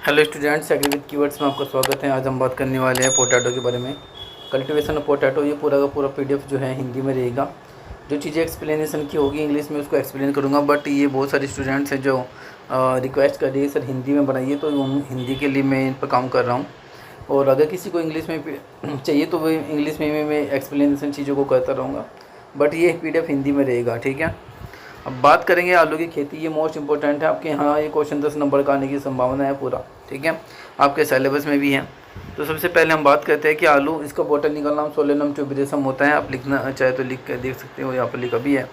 Hello students, agri with keywords में आपका स्वागत है। आज हम बात करने वाले हैं पोटैटो के बारे में। कल्टीवेशन ऑफ पोटैटो, ये पूरा का पूरा पीडीएफ जो है हिंदी में रहेगा। जो चीज़ें एक्सप्लेनेशन की होगी इंग्लिश में उसको एक्सप्लेन करूँगा, बट ये बहुत सारे स्टूडेंट्स हैं जो रिक्वेस्ट कर रही है सर हिंदी में बनाइए, तो हिंदी के लिए मैं इन पर काम कर रहा हूँ। और अगर किसी को इंग्लिश में चाहिए तो वो इंग्लिश में मैं एक्सप्लेनेशन चीज़ों को करता रहूँगा, बट ये पीडीएफ हिंदी में रहेगा, ठीक है। अब बात करेंगे आलू की खेती। ये मोस्ट इंपॉर्टेंट है, आपके यहाँ ये क्वेश्चन 10 नंबर का आने की संभावना है पूरा, ठीक है। आपके सिलेबस में भी है। तो सबसे पहले हम बात करते हैं कि आलू, इसका बोटैनिकल नाम सोलेनम ट्यूबेरसम होता है। आप लिखना चाहे तो लिख कर देख सकते हो, यहाँ पर लिखा भी है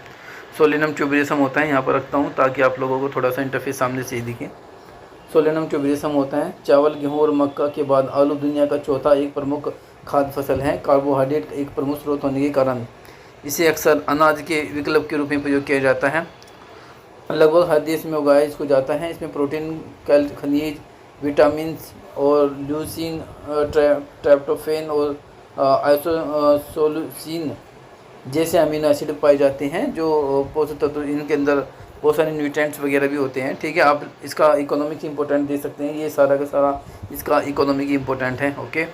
सोलेनम ट्यूबेरसम होता है। यहाँ पर रखता हूँ ताकि आप लोगों को थोड़ा सा इंटरफेस सामने से ही दिखे। सोलेनम ट्यूबेरसम होता है। चावल, गेहूँ और मक्का के बाद आलू दुनिया का चौथा एक प्रमुख खाद्य फसल है। कार्बोहाइड्रेट एक प्रमुख स्रोत होने के कारण इसे अक्सर अनाज के विकल्प के रूप में प्रयोग किया जाता है। लगभग हर देश में उगाया इसको जाता है। इसमें प्रोटीन, खनिज, विटामिन और ल्यूसीन, ट्रेप्टोफेन और आइसोसोल्यूसिन जैसे अमीनो एसिड पाए जाते हैं, जो पोषक तत्व। इनके अंदर बहुत सारे न्यूट्रिएंट्स वगैरह भी होते हैं, ठीक है। आप इसका इकोनॉमिक इम्पोर्टेंट दे सकते हैं। ये सारा का सारा इसका इकोनॉमिक इम्पोर्टेंट है, ओके।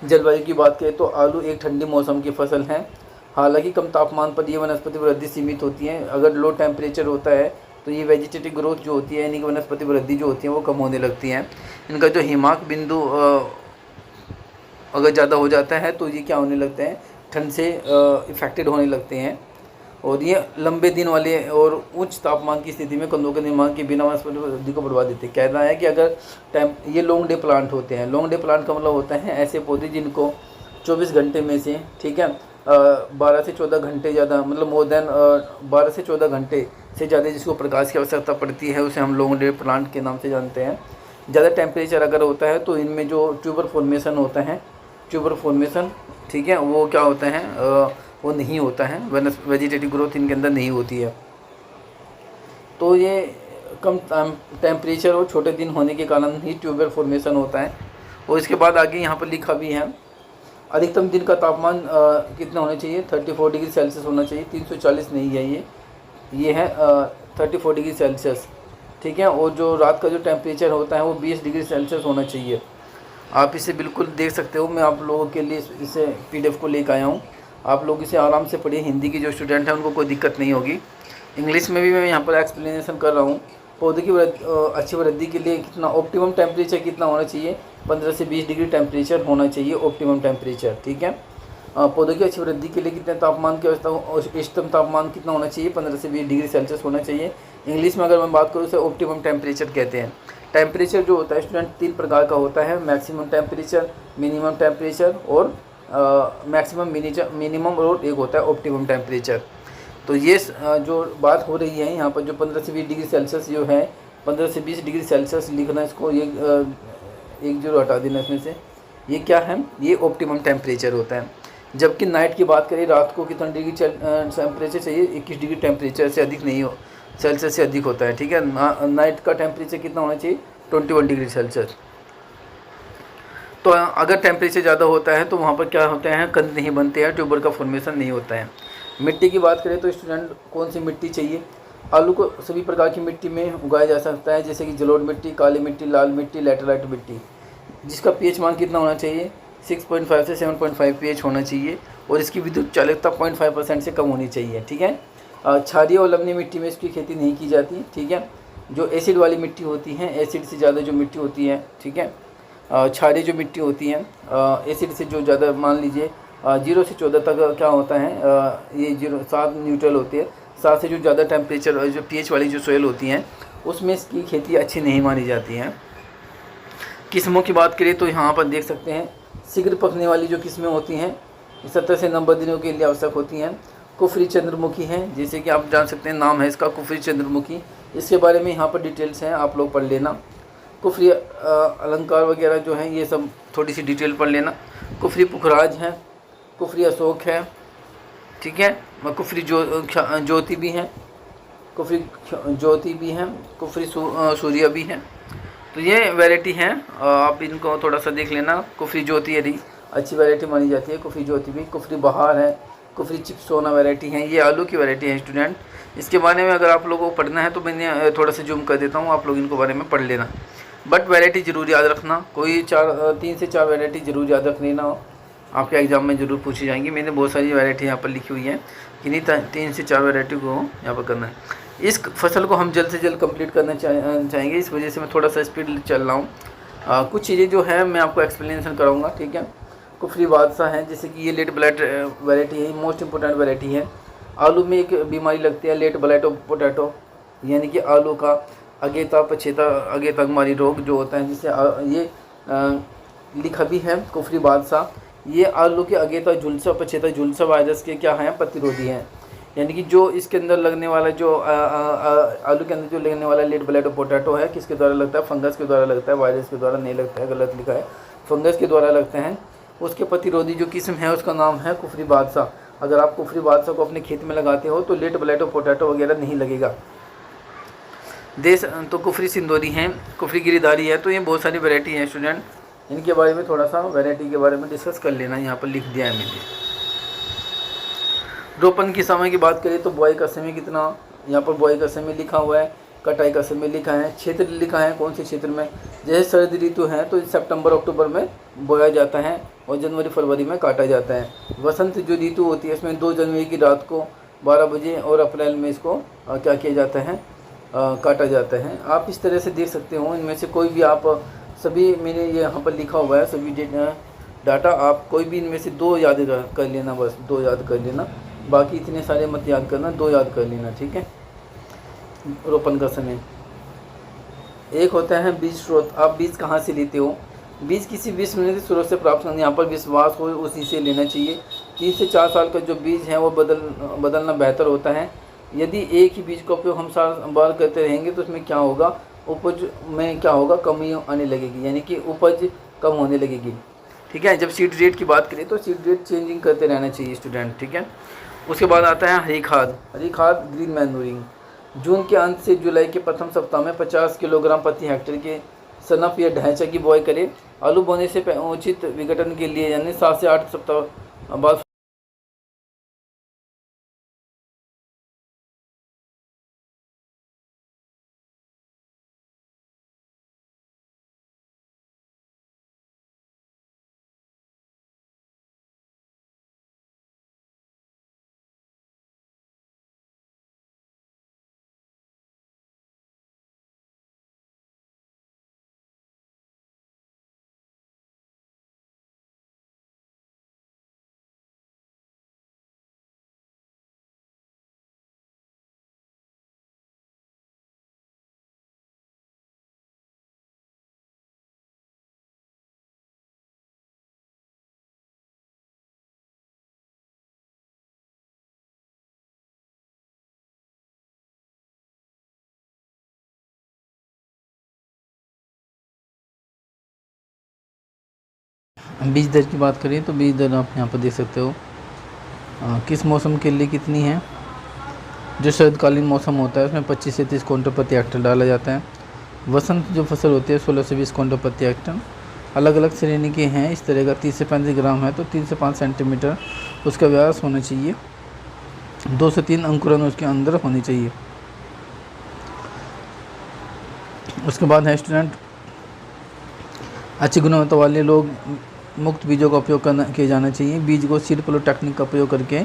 जलवायु की बात करें तो आलू एक ठंडी मौसम की फसल है। हालांकि कम तापमान पर ये वनस्पति वृद्धि सीमित होती है। अगर लो टेम्परेचर होता है तो ये वेजिटेटिव ग्रोथ जो होती है, यानी कि वनस्पति वृद्धि जो होती है वो कम होने लगती है। इनका जो हिमांक बिंदु अगर ज़्यादा हो जाता है तो ये क्या होने लगते हैं, ठंड से इफेक्टेड होने लगते हैं। और ये लंबे दिन वाले और उच्च तापमान की स्थिति में कंदों के निर्माण के बिना वनस्पति वृद्धि को बढ़वा देते हैं। कहना है कि अगर ये लॉन्ग डे प्लांट होते हैं। लॉन्ग डे प्लांट का मतलब होता है ऐसे पौधे जिनको 24 घंटे में से, ठीक है, 12 से 14 घंटे ज़्यादा, मतलब मोर देन 12 से 14 घंटे से ज़्यादा जिसको प्रकाश की आवश्यकता पड़ती है, उसे हम लॉन्ग डे प्लांट के नाम से जानते हैं। ज़्यादा टेम्परेचर अगर होता है तो इनमें जो ट्यूबर फॉर्मेशन होता है, ट्यूबर फॉर्मेशन, ठीक है, वो क्या होता है, वो नहीं होता है। वेजिटेटिव ग्रोथ इनके अंदर नहीं होती है। तो ये कम टेम्परेचर और छोटे दिन होने के कारण ही ट्यूबर फॉर्मेशन होता है। और इसके बाद आगे यहाँ पर लिखा भी है, अधिकतम दिन का तापमान कितना होना चाहिए, 34 डिग्री सेल्सियस होना चाहिए। 340 नहीं है, ये है 34 डिग्री सेल्सियस, ठीक है। और जो रात का जो टेम्परेचर होता है वो 20 डिग्री सेल्सियस होना चाहिए। आप इसे बिल्कुल देख सकते हो। मैं आप लोगों के लिए इसे पीडीएफ को लेकर आया हूँ। आप लोग इसे आराम से पढ़िए। हिंदी की जो स्टूडेंट हैं उनको कोई दिक्कत नहीं होगी। इंग्लिश में भी मैं यहाँ पर एक्सप्लेनेशन कर रहा हूँ। पौधे की अच्छी वृद्धि के लिए कितना ऑप्टिमम टेम्परेचर कितना होना चाहिए, 15 से 20 डिग्री टेम्परेचर होना चाहिए ऑप्टिमम टेम्परेचर, ठीक है। पौधों की अच्छी वृद्धि के लिए कितने तापमान की अवस्था, इष्टतम तापमान कितना होना चाहिए, 15 से 20 डिग्री सेल्सियस होना चाहिए। इंग्लिश में अगर मैं बात करूँ उसे ऑप्टिमम टेम्परेचर कहते हैं। टेम्परेचर जो होता है स्टूडेंट 3 प्रकार का होता है, मैक्सिमम टेम्परेचर, मिनिमम टेम्परेचर और मिनिमम और एक होता है ऑप्टिमम टेम्परेचर। तो ये जो बात हो रही है यहाँ पर, जो 15 से 20 डिग्री सेल्सियस जो है, 15 से 20 डिग्री सेल्सियस लिखना, इसको ये एक जीरो हटा देना इसमें से। ये क्या है, ये ऑप्टिमम टेम्परेचर होता है। जबकि नाइट की बात करें, रात को कितना डिग्री टेम्परेचर चाहिए, 21 डिग्री टेम्परेचर से अधिक नहीं हो, सेल्सियस से अधिक होता है, ठीक है। नाइट का टेम्परेचर कितना होना चाहिए, 21 डिग्री सेल्सियस। तो अगर टेम्परेचर ज़्यादा होता है तो वहाँ पर क्या होते हैं, कंद नहीं बनते हैं, ट्यूबर का फॉर्मेशन नहीं होता है। मिट्टी की बात करें तो स्टूडेंट कौन सी मिट्टी चाहिए, आलू को सभी प्रकार की मिट्टी में उगाया जा सकता है, जैसे कि जलोढ़ मिट्टी, काली मिट्टी, लाल मिट्टी, लैटेराइट मिट्टी। जिसका पीएच मान कितना होना चाहिए, 6.5 से 7.5 पीएच होना चाहिए। और इसकी विद्युत चालकता 0.5% से कम होनी चाहिए, ठीक है। क्षारीय और लवणीय मिट्टी में इसकी खेती नहीं की जाती, ठीक है। जो एसिड वाली मिट्टी होती है, एसिड से ज़्यादा जो मिट्टी होती है, ठीक है, क्षारीय जो मिट्टी होती है, एसिड से जो ज़्यादा, मान लीजिए 0 से 14 तक क्या होता है, ये 7 न्यूट्रल होती है। 7 से जो ज़्यादा टेम्परेचर, जो पीएच वाली जो सोयल होती हैं, उसमें इसकी खेती अच्छी नहीं मानी जाती है। किस्मों की बात करें तो यहाँ पर देख सकते हैं, शीघ्र पकने वाली जो किस्में होती हैं 70 से 90 दिनों के लिए आवश्यक होती हैं। कुफरी चंद्रमुखी है, जैसे कि आप जान सकते हैं, नाम है इसका कुफरी चंद्रमुखी। इसके बारे में यहाँ पर डिटेल्स हैं, आप लोग पढ़ लेना। कुफरी अलंकार वगैरह जो है, ये सब थोड़ी सी डिटेल पढ़ लेना। कुफरी पुखराज है, कुफरी अशोक है, ठीक है। कुफरी ज्योति भी है, कुफरी ज्योति भी है, कुफरी सूर्य भी है। तो ये वैरायटी है, आप इनको थोड़ा सा देख लेना। कुफरी ज्योति यदि अच्छी वैरायटी मानी जाती है, कुफरी ज्योति भी। कुफरी बहार है, कुफरी चिप्सोना वैरायटी है, ये आलू की वैरायटी है स्टूडेंट। इसके बारे में अगर आप लोगों को पढ़ना है तो मैंने थोड़ा सा जूम कर देता हूँ, आप लोग इनको बारे में पढ़ लेना। बट वैरायटी ज़रूर याद रखना, कोई 3 से 4 वैरायटी ज़रूर याद रखनी ना हो, आपके एग्ज़ाम में ज़रूर पूछी जाएंगी। मैंने बहुत सारी वैरायटी यहाँ पर लिखी हुई है, किन्हीं 3 से 4 वैरायटी को यहाँ पर करना है। इस फसल को हम जल्द से जल्द कंप्लीट करना चाहेंगे, इस वजह से मैं थोड़ा सा स्पीड चल रहा हूँ। कुछ चीज़ें जो है मैं आपको एक्सप्लेनेशन कराऊँगा, ठीक है। कुफरी बादशाह है, जैसे कि ये लेट ब्लाइट वैरायटी है, मोस्ट इंपॉर्टेंट वैरायटी है। आलू में एक बीमारी लगती है लेट ब्लाइट ऑफ पोटैटो, यानी कि आलू का अगेता पछेता अगेतागमारी रोग जो होता है, जिसे ये लिखा भी है कुफरी बादशाह। ये आलू के अगेता झुलसा पछेता झुलसा वायरस के क्या हैं, प्रतिरोधी हैं। यानी कि जो इसके अंदर लगने वाला जो आलू के अंदर जो लगने वाला लेट ब्लाइट ऑफ पोटैटो है, किसके द्वारा लगता है, फंगस के द्वारा लगता है, वायरस के द्वारा नहीं लगता है, गलत लिखा है, फंगस के द्वारा लगते हैं। उसके प्रतिरोधी जो किस्म है उसका नाम है कुफरी बादशाह। अगर आप कुफरी बादशाह को अपने खेत में लगाते हो तो लेट ब्लाइट ऑफ पोटैटो वगैरह नहीं लगेगा। देश तो कुफरी सिंदूरी हैं, कुफरी गिरिधारी है, तो ये बहुत सारी वैरायटी हैं स्टूडेंट, इनके बारे में थोड़ा सा वैरायटी के बारे में डिस्कस कर लेना। यहाँ पर लिख दिया है मैंने। रोपण के समय की बात करें तो बुआई का समय कितना, यहाँ पर बुआई का समय लिखा हुआ है, कटाई का समय लिखा है, क्षेत्र लिखा है कौन से क्षेत्र में। जैसे सर्द ऋतु है तो सितंबर अक्टूबर में बोया जाता है और जनवरी फरवरी में काटा जाता है। वसंत जो ऋतु होती है इसमें 2 जनवरी की रात को 12 बजे और अप्रैल में इसको क्या किया जाता है, काटा जाता है। आप इस तरह से देख सकते हो, इनमें से कोई भी आप सभी मैंने ये यहाँ पर लिखा हुआ है सभी डाटा, आप कोई भी इनमें से 2 याद कर लेना, बस 2 याद कर लेना, बाकी इतने सारे मत याद करना, 2 याद कर लेना, ठीक है। रोपण का समय। एक होता है बीज स्रोत, आप बीज कहाँ से लेते हो, बीज किसी विश्वसनीय स्रोत से प्राप्त करना, यहाँ पर विश्वास हो उसी से लेना चाहिए। 3 से 4 साल का जो बीज है वो बदलना बेहतर होता है। यदि एक ही बीज का उपयोग हम बार करते रहेंगे तो उसमें क्या होगा, उपज में क्या होगा, कमी आने लगेगी, यानी कि उपज कम होने लगेगी, ठीक है। जब सीड रेट की बात करें तो सीड रेट चेंजिंग करते रहना चाहिए स्टूडेंट, ठीक है। उसके बाद आता है हरी खाद, हरी खाद ग्रीन मैन्यूरिंग। जून के अंत से जुलाई के प्रथम सप्ताह में 50 किलोग्राम प्रति हेक्टेयर के सनफ या ढैंचा की बुआई करें। आलू बोने से उचित विघटन के लिए यानी 7 से 8 सप्ताह बाद बीज दर की बात करें तो बीज दर आप यहाँ पर देख सकते हो किस मौसम के लिए कितनी है। जो शरदकालीन मौसम होता है उसमें 25 से 30 क्विंटल प्रति हेक्टेयर डाला जाता है। वसंत जो फसल होती है 16 से 20 क्विंटल प्रति हेक्टेयर। अलग अलग श्रेणी के हैं इस तरह का, 30 से 35 ग्राम है तो 3 से 5 सेंटीमीटर उसका व्यास होना चाहिए, 2 से 3 अंकुरन उसके अंदर होनी चाहिए। उसके बाद है स्टूडेंट अच्छी गुणवत्ता वाले लोग मुक्त बीजों का उपयोग किया जाना चाहिए। बीज को सीड प्लॉट टेक्निक का प्रयोग करके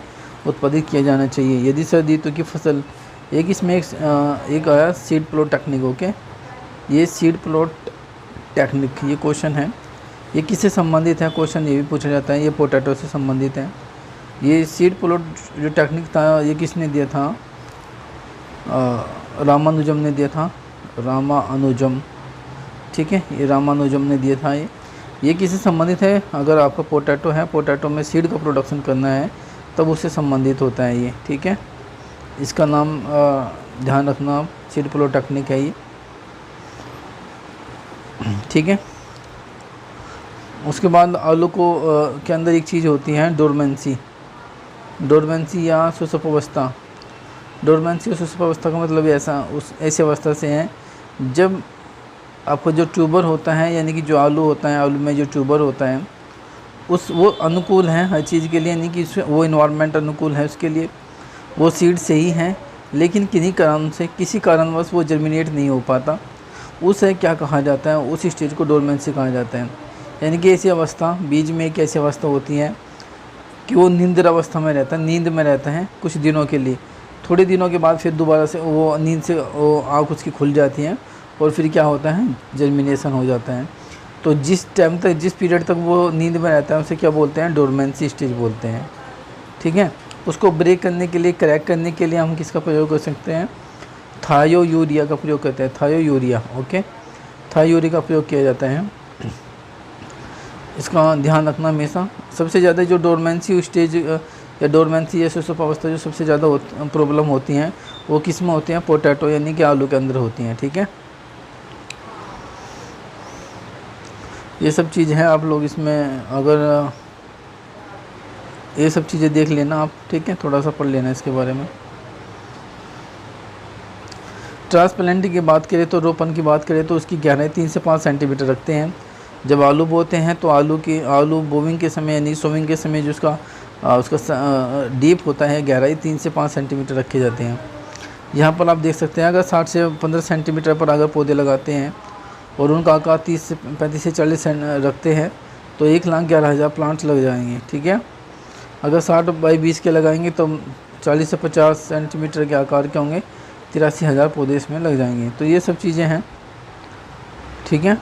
उत्पादित किया जाना चाहिए। यदि सर्द ऋतु की फसल एक आया सीड प्लॉट टेक्निक, ओके। ये सीड प्लॉट टेक्निक ये क्वेश्चन है, ये किससे संबंधित है, क्वेश्चन ये भी पूछा जाता है। ये पोटैटो से संबंधित है। ये सीड प्लॉट जो टेक्निक था ये किसने दिया था, रामानुजम ने दिया था, रामानुजम, ठीक है। ये रामानुजम ने दिया था। ये किससे संबंधित है, अगर आपका पोटैटो है, पोटैटो में सीड का प्रोडक्शन करना है तब उससे संबंधित होता है ये, ठीक है। इसका नाम ध्यान रखना, सीड प्लॉट टेक्निक है ये, ठीक है। उसके बाद आलू को के अंदर एक चीज़ होती है डोरमेंसी, डोरमेंसी या सुसुप्तावस्था। डोरमेंसी और सुसुप्तावस्था का मतलब ऐसी अवस्था से है जब आपका जो ट्यूबर होता है, यानी कि जो आलू होता है, आलू में जो ट्यूबर होता है वो अनुकूल है हर चीज़ के लिए, यानी कि वो इन्वायरमेंट अनुकूल है उसके लिए, वो सीड से ही है, लेकिन किसी कारणवश वो जर्मिनेट नहीं हो पाता। उसे क्या कहा जाता है, उस स्टेज को डोरमेंसी कहा जाता है। यानी कि ऐसी अवस्था, बीज में एक ऐसी अवस्था होती है कि वो निंद्र अवस्था में रहता है, नींद में रहता है कुछ दिनों के लिए। थोड़े दिनों के बाद फिर दोबारा से वो नींद से वो आँख उसकी खुल जाती है और फिर क्या होता है, जर्मिनेशन हो जाता है। तो जिस टाइम तक, जिस पीरियड तक वो नींद में रहता है उसे क्या बोलते हैं, डोरमेंसी स्टेज बोलते हैं। ठीक है, उसको ब्रेक करने के लिए, क्रैक करने के लिए हम किसका प्रयोग कर सकते हैं, थायोयूरिया का प्रयोग करते हैं, थायोयूरिया। ओके, थायोयूरिया का प्रयोग किया जाता है। इसका ध्यान रखना हमेशा। सबसे ज़्यादा जो डोरमेंसी स्टेज या डोरमेंसी या सुसुप्त अवस्था जो सबसे ज़्यादा प्रॉब्लम होती हैं वो किस में होती हैं, पोटैटो यानी कि आलू के अंदर होती हैं। ठीक है, ये सब चीज़ है। आप लोग इसमें अगर ये सब चीज़ें देख लेना आप, ठीक है, थोड़ा सा पढ़ लेना इसके बारे में। ट्रांसप्लांटिंग की बात करें तो, रोपण की बात करें तो उसकी गहराई 3 से 5 सेंटीमीटर रखते हैं। जब आलू बोते हैं तो आलू बोविंग के समय यानी सोविंग के समय जो उसका डीप होता है, गहराई 3 से 5 सेंटीमीटर रखे जाते हैं। यहाँ पर आप देख सकते हैं, अगर 60 से 15 सेंटीमीटर पर अगर पौधे लगाते हैं और उनका आकार 30 से 35 से 40 रखते हैं तो 1,11,000 प्लांट्स लग जाएंगे। ठीक है, अगर 60 बाई 20 के लगाएंगे तो 40 से 50 सेंटीमीटर के आकार के होंगे, 83,000 पौधे इसमें लग जाएंगे। तो ये सब चीज़ें हैं। ठीक है,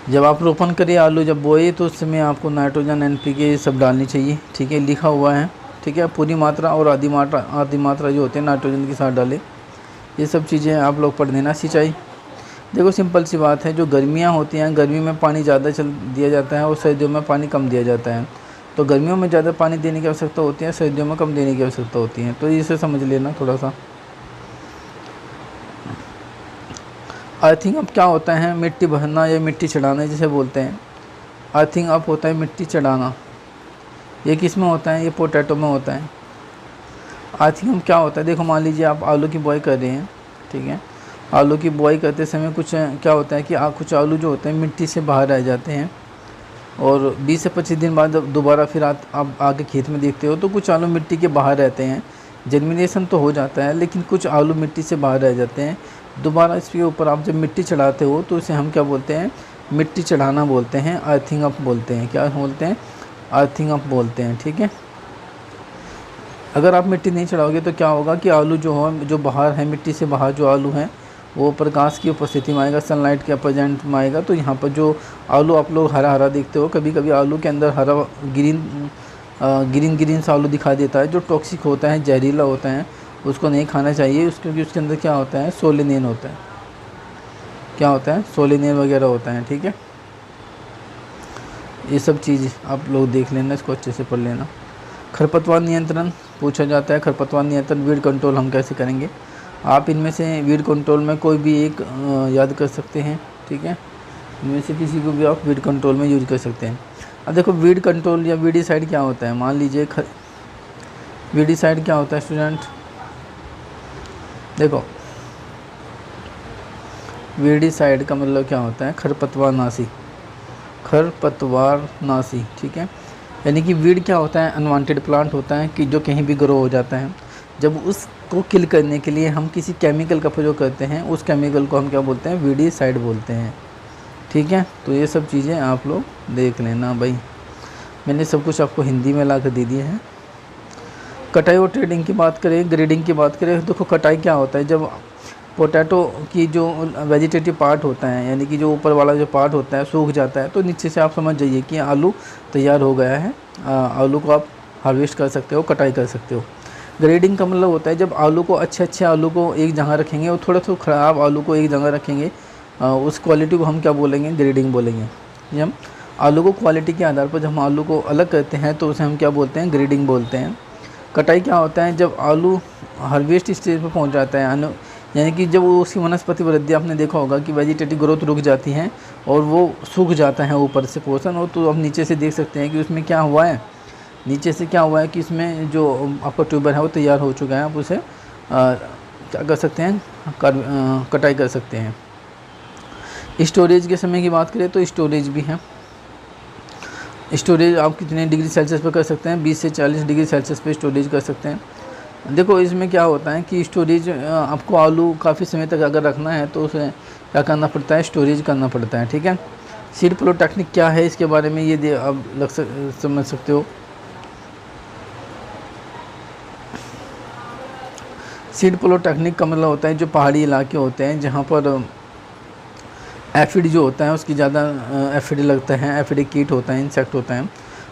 जब आप रोपण करिए आलू जब बोए तो उस समय आपको नाइट्रोजन, NPK ये सब डालनी चाहिए। ठीक है, लिखा हुआ है। ठीक है, पूरी मात्रा और आधी मात्रा जो होते हैं नाइट्रोजन के साथ डालें। ये सब चीज़ें आप लोग पढ़ लेना। सिंचाई, देखो सिंपल सी बात है, जो गर्मियाँ होती हैं, गर्मी में पानी ज़्यादा दिया जाता है और सर्दियों में पानी कम दिया जाता है। तो गर्मियों में ज़्यादा पानी देने की आवश्यकता होती है, सर्दियों में कम देने की आवश्यकता होती है। तो इसे समझ लेना थोड़ा सा। अर्थिंग अप क्या होता है, मिट्टी भरना या मिट्टी चढ़ाना जिसे बोलते हैं। अर्थिंग अप होता है मिट्टी चढ़ाना। ये किस में होता है, ये पोटैटो में होता है। अर्थिंग अप क्या होता है, देखो मान लीजिए आप आलू की बुआई कर रहे हैं। ठीक है, आलू की बुआई करते समय कुछ क्या होता है कि कुछ आलू जो होते हैं मिट्टी से बाहर रह जाते हैं और 20 से 25 दिन बाद दोबारा फिर आप आगे खेत में देखते हो तो कुछ आलू मिट्टी के बाहर रहते हैं। जर्मिनेशन तो हो जाता है लेकिन कुछ आलू मिट्टी से बाहर रह जाते हैं। दोबारा इसके ऊपर आप जब मिट्टी चढ़ाते हो तो इसे हम क्या बोलते हैं, मिट्टी चढ़ाना बोलते हैं, अर्थिंग अप बोलते हैं। क्या बोलते हैं, अर्थिंग अप बोलते हैं। ठीक है, अगर आप मिट्टी नहीं चढ़ाओगे तो क्या होगा कि आलू जो बाहर है, मिट्टी से बाहर जो आलू हैं वो प्रकाश की उपस्थिति में आएगा, सनलाइट के प्रेजेंट में आएगा। तो यहाँ पर जो आलू आप लोग हरा हरा देखते हो, कभी कभी आलू के अंदर हरा ग्रीन सा आलू दिखाई देता है जो टॉक्सिक होता है, जहरीला होता है, उसको नहीं खाना चाहिए। क्योंकि उसके अंदर क्या होता है, सोलेनिन होता है। क्या होता है, सोलेनिन वगैरह होता है। ठीक है, ये सब चीज़ आप लोग देख लेना, इसको अच्छे से पढ़ लेना। खरपतवार नियंत्रण पूछा जाता है। खरपतवार नियंत्रण, वीड कंट्रोल हम कैसे करेंगे। आप इनमें से वीड कंट्रोल में कोई भी एक याद कर सकते हैं। ठीक है, इनमें से किसी को भी आप वीड कंट्रोल में यूज कर सकते हैं। अब देखो वीड कंट्रोल या वीडीसाइड क्या होता है। मान लीजिए वीडीसाइड क्या होता है स्टूडेंट, देखो वीडीसाइड का मतलब क्या होता है, खरपतवारनाशी, खरपतवारनाशी। ठीक है, यानी कि वीड क्या होता है, अनवांटेड प्लांट होता है कि जो कहीं भी ग्रो हो जाता है। जब उसको किल करने के लिए हम किसी केमिकल का प्रयोग करते हैं, उस केमिकल को हम क्या बोलते हैं, वीडीसाइड बोलते हैं। ठीक है, तो ये सब चीज़ें आप लोग देख लेना भाई, मैंने सब कुछ आपको हिंदी में ला कर दे दिया है। कटाई और ट्रेडिंग की बात करें, ग्रेडिंग की बात करें, देखो कटाई क्या होता है, जब पोटैटो की जो वेजिटेटिव पार्ट होता है यानी कि जो ऊपर वाला जो पार्ट होता है सूख जाता है तो नीचे से आप समझ जाइए कि आलू तैयार हो गया है। आलू को आप हार्वेस्ट कर सकते हो, कटाई कर सकते हो। ग्रेडिंग का मतलब होता है जब आलू को अच्छे आलू को एक जगह रखेंगे और थोड़ा ख़राब आलू को एक जगह रखेंगे, उस क्वालिटी को हम क्या बोलेंगे, ग्रेडिंग बोलेंगे। जब हम आलू को क्वालिटी के आधार पर जब हम आलू को अलग करते हैं तो उसे हम क्या बोलते हैं, ग्रेडिंग बोलते हैं। कटाई क्या होता है, जब आलू हार्वेस्ट स्टेज पर पहुंच जाता है, यानी कि जब वो उसकी वनस्पति वृद्धि, आपने देखा होगा कि वेजिटेटिव ग्रोथ रुक जाती है और वो सूख जाता है ऊपर से पोर्शन, और तो आप नीचे से देख सकते हैं कि उसमें क्या हुआ है, नीचे से क्या हुआ है कि इसमें जो आपका ट्यूबर है वो तैयार हो चुका है। आप उसे क्या कर सकते हैं, कटाई कर सकते हैं। स्टोरेज के समय की बात करें तो स्टोरेज भी है। स्टोरेज आप कितने डिग्री सेल्सियस पे कर सकते हैं? 20 से 40 डिग्री सेल्सियस पे स्टोरेज कर सकते हैं। देखो इसमें क्या होता है कि स्टोरेज आपको आलू काफ़ी समय तक अगर रखना है तो उसे क्या करना पड़ता है? स्टोरेज करना पड़ता है, ठीक है। सीड फ्लो टेक्निक क्या है इसके बारे में ये आप समझ सकते हो। सीड फ्लो टेक्निक का मतलब होता है जो पहाड़ी इलाके होते हैं जहाँ पर एफिड जो होता है उसकी ज़्यादा एफिड लगता है, एफिड कीट होता है, इंसेक्ट होता है,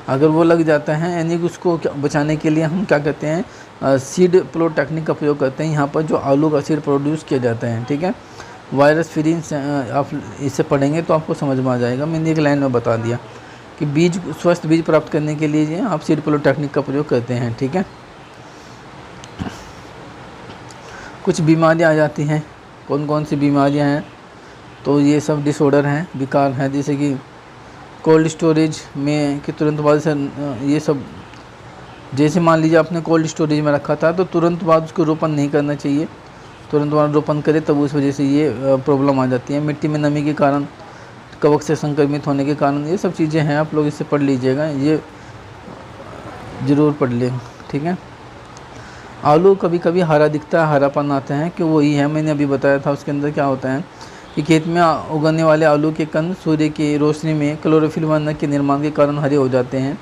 अगर वो लग जाता है यानी कि उसको बचाने के लिए हम क्या करते हैं? सीड फ्लो टेक्निक का प्रयोग करते हैं। यहाँ पर जो आलू का सीड प्रोड्यूस किया जाता है, ठीक है। वायरस फ्री आप इसे पढ़ेंगे तो आपको समझ में आ जाएगा। मैंने एक लाइन में बता दिया कि बीज स्वस्थ बीज प्राप्त करने के लिए आप सीड फ्लो टेक्निक का प्रयोग करते हैं, ठीक है। कुछ बीमारियाँ आ जाती हैं, कौन कौन सी बीमारियाँ हैं? तो ये सब डिसऑर्डर हैं, विकार हैं, जैसे कि कोल्ड स्टोरेज में कि तुरंत बाद से ये सब, जैसे मान लीजिए आपने कोल्ड स्टोरेज में रखा था तो तुरंत बाद उसको रोपण नहीं करना चाहिए, तुरंत बाद रोपण करे तब उस वजह से ये प्रॉब्लम आ जाती है। मिट्टी में नमी के कारण, कवक से संक्रमित होने के कारण, ये सब चीज़ें हैं, आप लोग इससे पढ़ लीजिएगा, ये ज़रूर पढ़ लें, ठीक है। आलू कभी कभी हरा दिखता है, हरापन आता है कि वही है, मैंने अभी बताया था। उसके अंदर क्या होता है कि खेत में उगने वाले आलू के कंद सूर्य की रोशनी में क्लोरोफिल वर्णक के निर्माण के कारण हरे हो जाते हैं।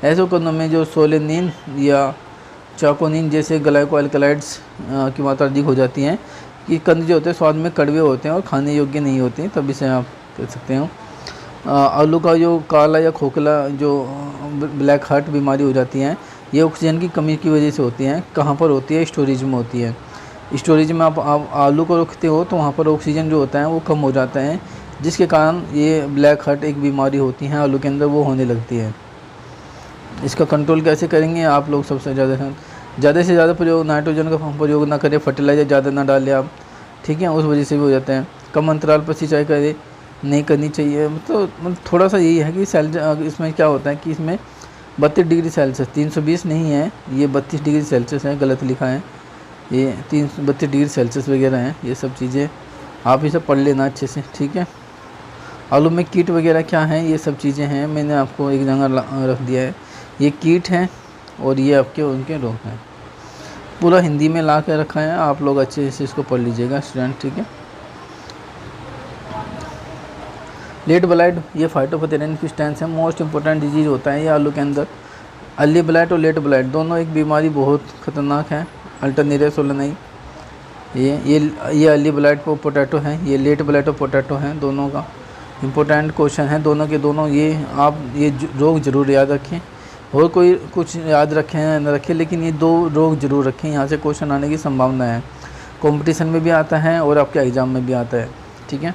ऐसे कंदों में जो सोलेनिन या चाकोनिन जैसे ग्लाइकोअल्कलॉइड्स की मात्रा अधिक हो जाती है कि कंद जो होते हैं स्वाद में कड़वे होते हैं और खाने योग्य नहीं होते हैं, तब इसे आप कह सकते हो। आलू का जो काला या खोखला जो ब्लैक हार्ट बीमारी हो जाती है, ये ऑक्सीजन की कमी की वजह से होती हैं। कहाँ पर होती है? स्टोरेज में होती है। स्टोरेज में आप आलू को रखते हो तो वहाँ पर ऑक्सीजन जो होता है वो कम हो जाता है, जिसके कारण ये ब्लैक हार्ट एक बीमारी होती है आलू के अंदर, वो होने लगती है। इसका कंट्रोल कैसे करेंगे आप लोग? सबसे ज़्यादा से ज़्यादा प्रयोग, नाइट्रोजन का प्रयोग ना करें, फर्टिलाइज़र ज़्यादा ना डालें आप, ठीक है, उस वजह से भी हो जाता है। कम अंतराल पर सिंचाई करें, नहीं करनी चाहिए। मतलब थोड़ा सा यही है कि इसमें क्या होता है कि इसमें 32 डिग्री सेल्सियस, 320 नहीं है, ये 32 डिग्री सेल्सियस है, गलत लिखा है, ये 32 डिग्री सेल्सियस वगैरह हैं। ये सब चीज़ें आप इसे पढ़ लेना अच्छे से, ठीक है। आलू में कीट वगैरह क्या हैं, ये सब चीज़ें हैं, मैंने आपको एक जगह रख दिया है। ये कीट हैं और ये आपके उनके रोग हैं, पूरा हिंदी में ला के रखा है, आप लोग अच्छे से इसको पढ़ लीजिएगा स्टूडेंट, ठीक है। लेट ब्लाइट, ये फाइटोपथेरियन पिस्टेंस है, मोस्ट इंपॉर्टेंट डिजीज़ होता है ये आलू के अंदर। अर्ली ब्लाइट और लेट ब्लाइट दोनों एक बीमारी बहुत ख़तरनाक है। अल्टरनेरिया सोलेनाई, ये अर्ली ब्लाइट पर पोटैटो है, ये लेट ब्लाइट और पोटैटो हैं, दोनों का इंपॉर्टेंट क्वेश्चन है, दोनों के दोनों। ये आप ये रोग ज़रूर याद रखें, और कोई कुछ याद रखें या न रखें, लेकिन ये 2 रोग ज़रूर रखें, यहाँ से क्वेश्चन आने की संभावना है। कंपटीशन में भी आता है और आपके एग्ज़ाम में भी आता है, ठीक है।